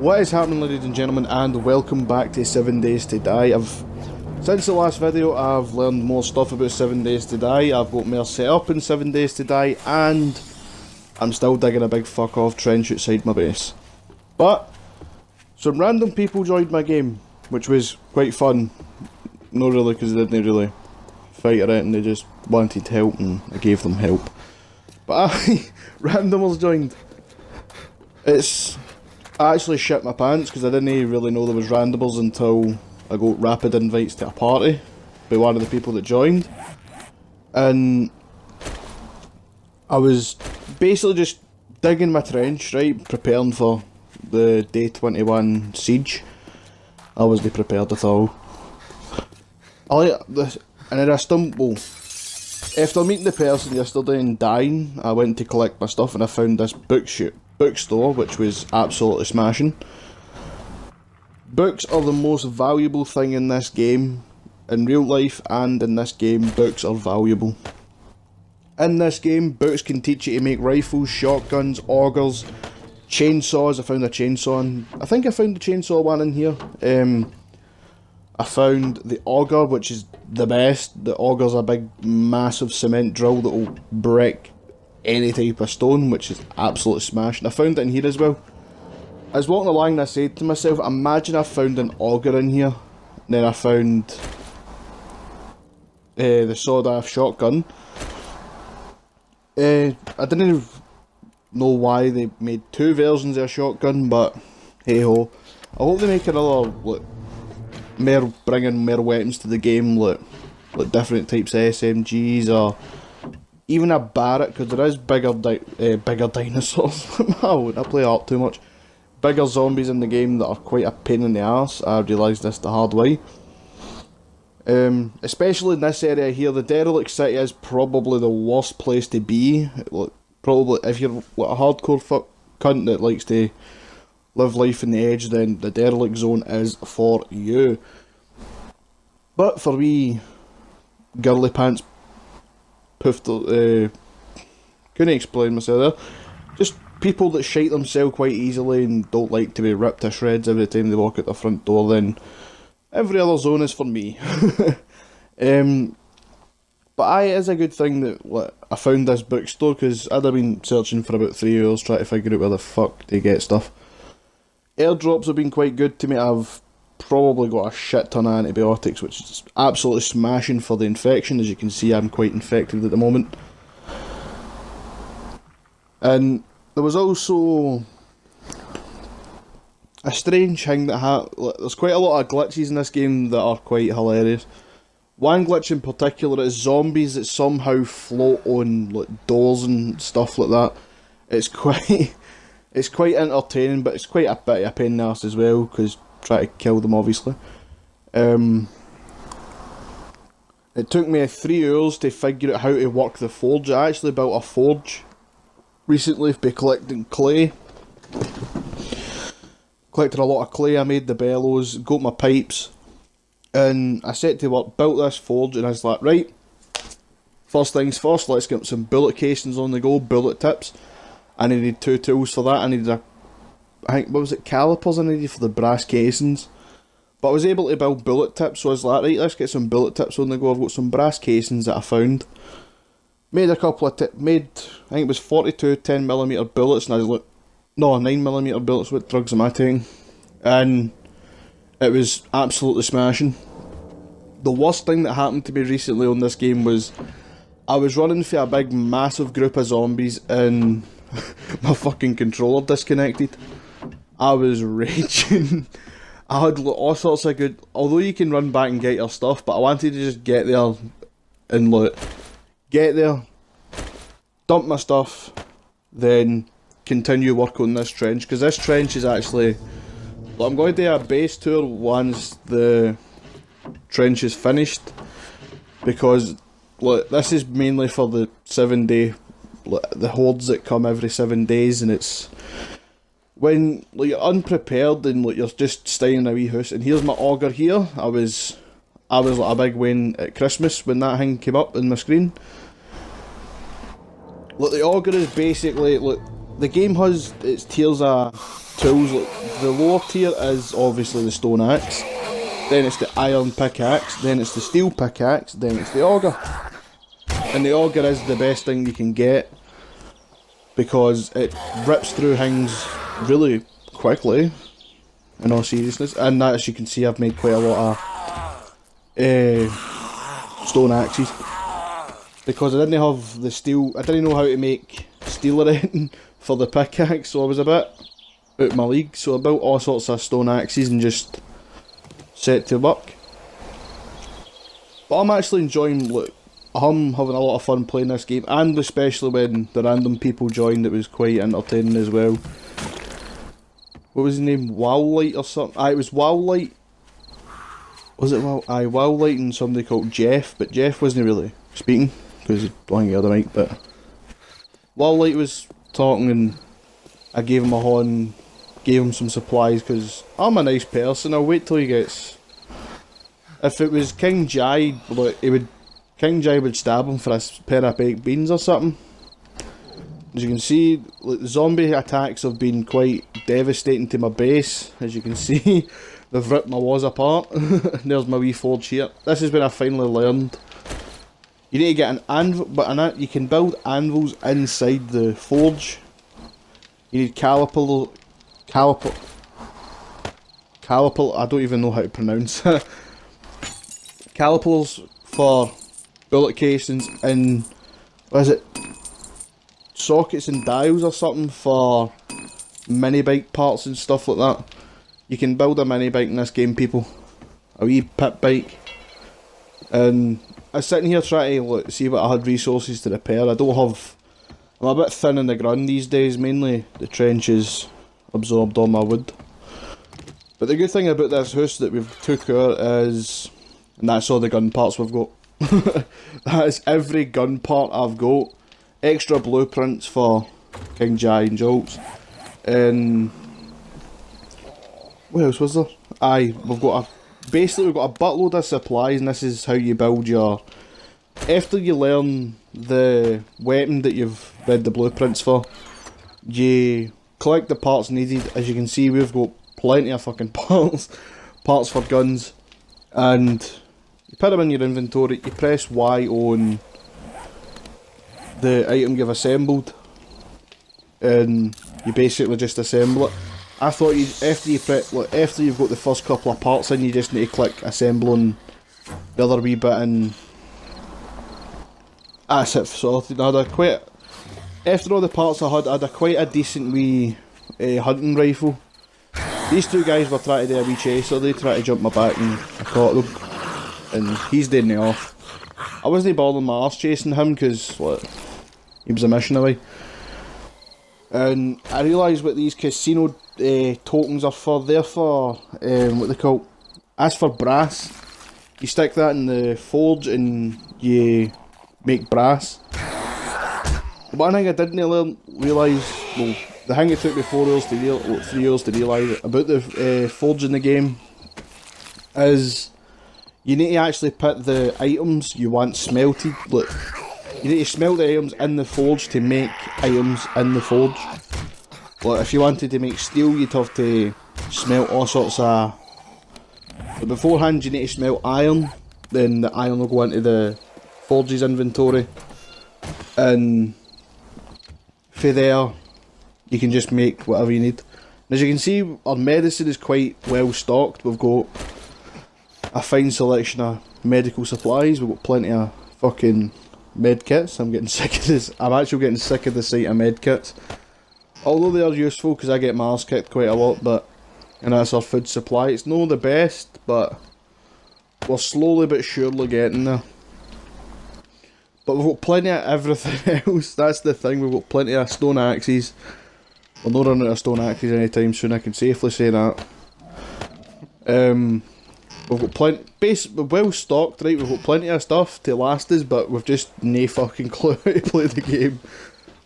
What is happening, ladies and gentlemen, and welcome back to 7 Days to Die. Since the last video, I've learned more stuff about 7 Days to Die. I've got more set up in 7 Days to Die, and I'm still digging a big fuck off trench outside my base. But some random people joined my game, which was quite fun. Not really, because they didn't really fight or anything, they just wanted help and I gave them help. But randomers joined. I actually shit my pants because I didn't really know there was randomers until I got rapid invites to a party by one of the people that joined. And I was basically just digging my trench, right, preparing for the day 21 siege. I wasn't prepared at all. And then I stumbled. After meeting the person yesterday and dying, I went to collect my stuff and I found this bookstore, which was absolutely smashing. Books are the most valuable thing in this game. In real life and in this game, books are valuable. In this game, books can teach you to make rifles, shotguns, augers, chainsaws. I found a chainsaw, I think I found the chainsaw one in here. I found the auger, which is the best. The auger's a big, massive cement drill that will break any type of stone, which is absolutely smashing. I found it in here as well. I was walking along and I said to myself, imagine I found an auger in here. And then I found the sawed-off shotgun. I didn't know why they made two versions of a shotgun, but hey ho. I hope they make another, bringing more weapons to the game, like different types of SMGs or even a Barrett, because there is bigger dinosaurs. I wouldn't play art too much. Bigger zombies in the game that are quite a pain in the arse. I realised this the hard way. Especially in this area here, the derelict city is probably the worst place to be. Probably if you're a hardcore fuck cunt that likes to live life in the edge, then the derelict zone is for you. But for wee girly pants poofed, couldn't explain myself there. Just people that shite themselves quite easily and don't like to be ripped to shreds every time they walk out the front door, then every other zone is for me. But it is a good thing that I found this bookstore, because I'd have been searching for about 3 hours trying to figure out where the fuck to get stuff. Airdrops have been quite good to me. I've probably got a shit ton of antibiotics, which is absolutely smashing for the infection. As you can see, I'm quite infected at the moment. And there was also a strange thing that there's quite a lot of glitches in this game that are quite hilarious. One glitch in particular is zombies that somehow float on doors and stuff like that. It's quite entertaining, but it's quite a bit of a pain in the arse as well, because try to kill them obviously. It took me 3 hours to figure out how to work the forge. I actually built a forge recently by collecting clay. Collected a lot of clay, I made the bellows, got my pipes, and I set to work, built this forge, and I was like, right, first things first, let's get some bullet casings on the go, bullet tips. I needed 2 tools for that. I needed what was it, calipers I needed for the brass casings. But I was able to build bullet tips, so I was like, right, let's get some bullet tips on the go. I've got some brass casings that I found. Made a couple of I think it was 42 10mm bullets, and I was like, no, 9mm bullets, what drugs am I taking? And it was absolutely smashing. The worst thing that happened to me recently on this game was I was running for a big massive group of zombies and my fucking controller disconnected. I was raging. I had all sorts of good, although you can run back and get your stuff, but I wanted to just get there and get there, dump my stuff, then continue work on this trench, because this trench is actually, I'm going to do a base tour once the trench is finished, because this is mainly for the 7 day, the hordes that come every 7 days, and it's when you're unprepared and you're just staying in a wee house. And here's my auger here. I was like a big Wayne at Christmas when that thing came up in my screen. The auger is basically the game has its tiers of tools. Like, the lower tier is obviously the stone axe, then it's the iron pickaxe, then it's the steel pickaxe, then it's the auger. And the auger is the best thing you can get because it rips through things really quickly, in all seriousness. And as you can see, I've made quite a lot of stone axes because I didn't have the steel. I didn't know how to make steel or anything for the pickaxe, so I was a bit out my league. So I built all sorts of stone axes and just set to work. But I'm actually enjoying. Look, I'm having a lot of fun playing this game, and especially when the random people joined, it was quite entertaining as well. What was his name? Wowlight or something? It was Wowlight. Was it Wow? Wowlight and somebody called Jeff, but Jeff wasn't really speaking because he don't the other mic. But Wowlight was talking, and I gave him a horn, gave him some supplies because I'm a nice person. I'll wait till he gets. If it was King Jai, like, King Jai would stab him for a pair of baked beans or something. As you can see, like, zombie attacks have been quite devastating to my base. As you can see, they've ripped my walls apart. There's my wee forge here. This is when I finally learned. You need to get an anvil, but you can build anvils inside the forge. You need caliper, I don't even know how to pronounce it. Calipers for bullet casings, and what is it? Sockets and dials or something for mini bike parts and stuff like that. You can build a mini bike in this game, people. A wee pit bike. And I was sitting here trying to see what I had resources to repair. I don't have. I'm a bit thin in the ground these days. Mainly the trenches absorbed all my wood. But the good thing about this house that we've took out is, and that's all the gun parts we've got. That is every gun part I've got. Extra blueprints for King Jai and Jolts. And what else was there? We've got basically we've got a buttload of supplies, and this is how you build your. After you learn the weapon that you've read the blueprints for, you collect the parts needed. As you can see, we've got plenty of fucking parts for guns, and you put them in your inventory. You press Y on the item you've assembled, and you basically just assemble it. I thought after you've got the first couple of parts in, you just need to click assemble on the other wee bit, and that's it sorted. After all the parts I had quite a decent wee hunting rifle. These two guys were trying to do a wee chase, so they tried to jump my back and I caught them, and he's doing it off. I wasn't bothering my arse chasing him because he was a mission away. And I realised what these casino tokens are for. They're for what they call. As for brass, you stick that in the forge and you make brass. One thing I didn't realise, well, the thing it took me 3 years to realise about the forge in the game is you need to actually put the items you want smelted. Look, you need to smelt the items in the forge to make items in the forge. Like, if you wanted to make steel, you'd have to smelt all sorts of. But beforehand, you need to smelt iron. Then the iron will go into the forge's inventory, and for there, you can just make whatever you need. And as you can see, our medicine is quite well stocked. We've got a fine selection of medical supplies. We've got plenty of fucking med kits. I'm getting sick of this. I'm actually getting sick of the sight of med kits. Although they are useful because I get my arse kicked quite a lot, but that's our food supply. It's not the best, but we're slowly but surely getting there. But we've got plenty of everything else. That's the thing. We've got plenty of stone axes. We're not running out of stone axes anytime soon. I can safely say that. We've got plenty. We're well stocked, right? We've got plenty of stuff to last us, but we've just no fucking clue how to play the game.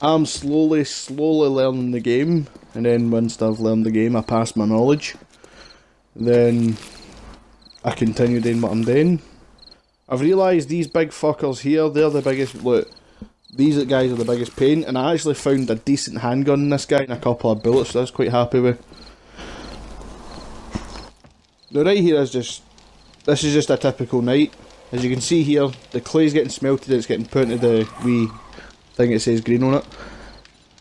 I'm slowly learning the game, and then once I've learned the game, I pass my knowledge. Then I continue doing what I'm doing. I've realised these big fuckers here, they're the biggest. Look, these guys are the biggest pain, and I actually found a decent handgun in this guy and a couple of bullets that I was quite happy with. The right here is just, this is just a typical night. As you can see here, the clay's getting smelted and it's getting put into the wee thing that says green on it.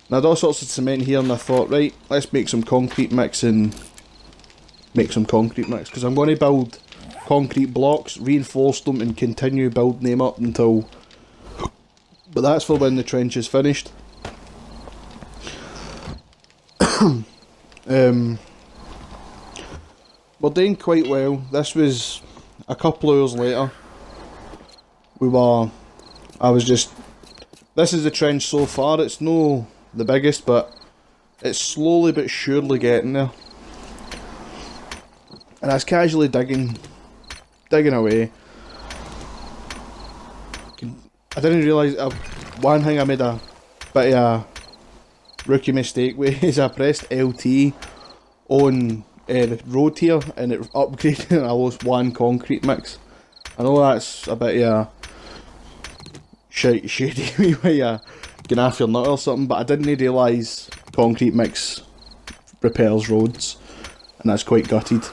And I had all sorts of cement here, and I thought, right, let's make some concrete mix and make some concrete mix, because I'm going to build concrete blocks, reinforce them and continue building them up until, but that's for when the trench is finished. We're doing quite well. This was a couple of hours later. This is the trench so far. It's no the biggest, but it's slowly but surely getting there. And I was casually digging away. I didn't realise, one thing I made a bit of a rookie mistake with is I pressed LT on the road here and it upgraded and I lost one concrete mix. I know that's a bit of a shady wee way of getting off your nut or something, but I didn't realise concrete mix repairs roads, and that's quite gutted.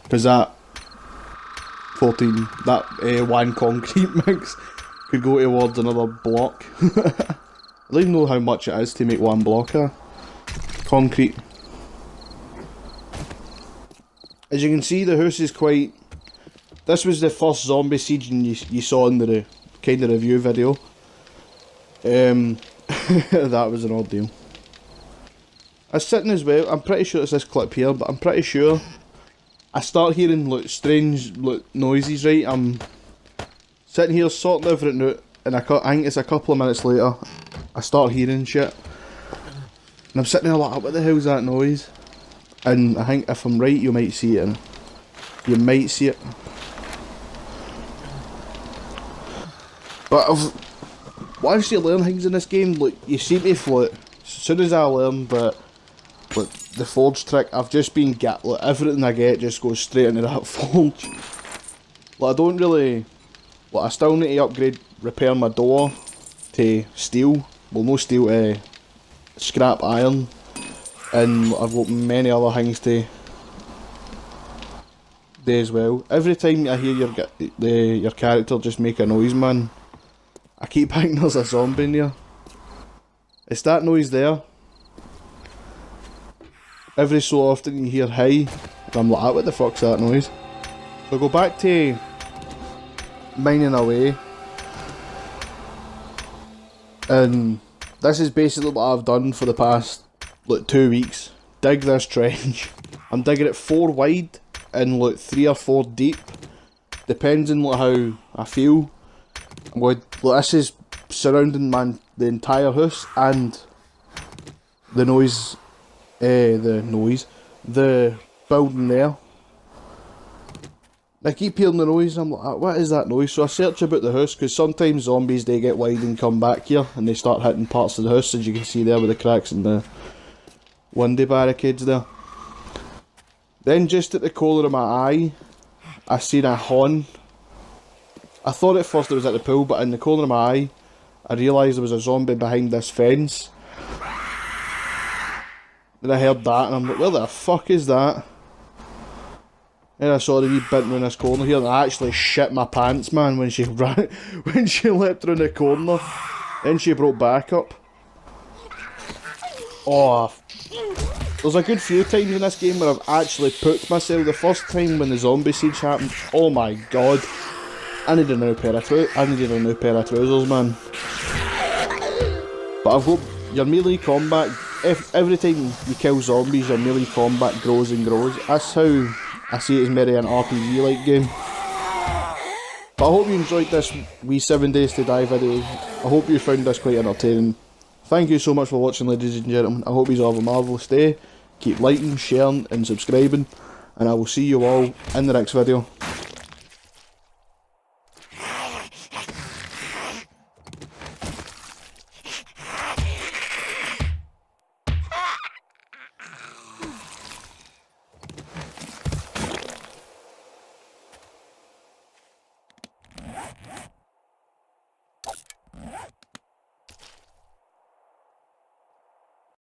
Because that one concrete mix could go towards another block. I don't even know how much it is to make one block of concrete. As you can see, the house is quite... This was the first zombie siege you saw in the kind of review video. That was an ordeal. I was sitting as well, I'm pretty sure it's this clip here, but I'm pretty sure I start hearing strange noises, right? I'm sitting here sorting everything out, and I think it's a couple of minutes later, I start hearing shit. And I'm sitting there like, what the hell's that noise? And I think if I'm right, you might see it. You might see it. But once you learn things in this game, like, you seem to float. As soon as I learned that, like, the forge trick, I've just been like, everything I get just goes straight into that forge. Like, I don't really, like, I still need to repair my door to steel. Well, no steel, to scrap iron. And I've got many other things to do as well. Every time I hear your character just make a noise, man, I keep thinking there's a zombie in there. It's that noise there. Every so often you hear hi, and I'm like, what the fuck's that noise? So I go back to mining away, and this is basically what I've done for the past like 2 weeks. Dig this trench. I'm digging it 4 wide and like 3 or 4 deep, depends on like how I feel. I'm going, like, this is surrounding the entire house, and the building there. I keep hearing the noise, I'm like, what is that noise? So I search about the house, because sometimes zombies, they get wide and come back here, and they start hitting parts of the house, as you can see there with the cracks and the window barricades there. Then just at the corner of my eye, I seen a horn. I thought at first it was at the pool, but in the corner of my eye, I realised there was a zombie behind this fence. Then I heard that, and I'm like, where the fuck is that? And I saw the wee bit around this corner here, and I actually shit my pants, man, when she ran, when she leapt around the corner. Then she broke back up. Oh, there's a good few times in this game where I've actually pooped myself. The first time when the zombie siege happened, oh my god. I needed a new pair of trousers, man. But I've got your melee combat. Every time you kill zombies, your melee combat grows and grows. That's how I see it as merely an RPG-like game. But I hope you enjoyed this wee 7 Days to Die video. I hope you found this quite entertaining. Thank you so much for watching, ladies and gentlemen. I hope you all have a marvellous day. Keep liking, sharing and subscribing. And I will see you all in the next video.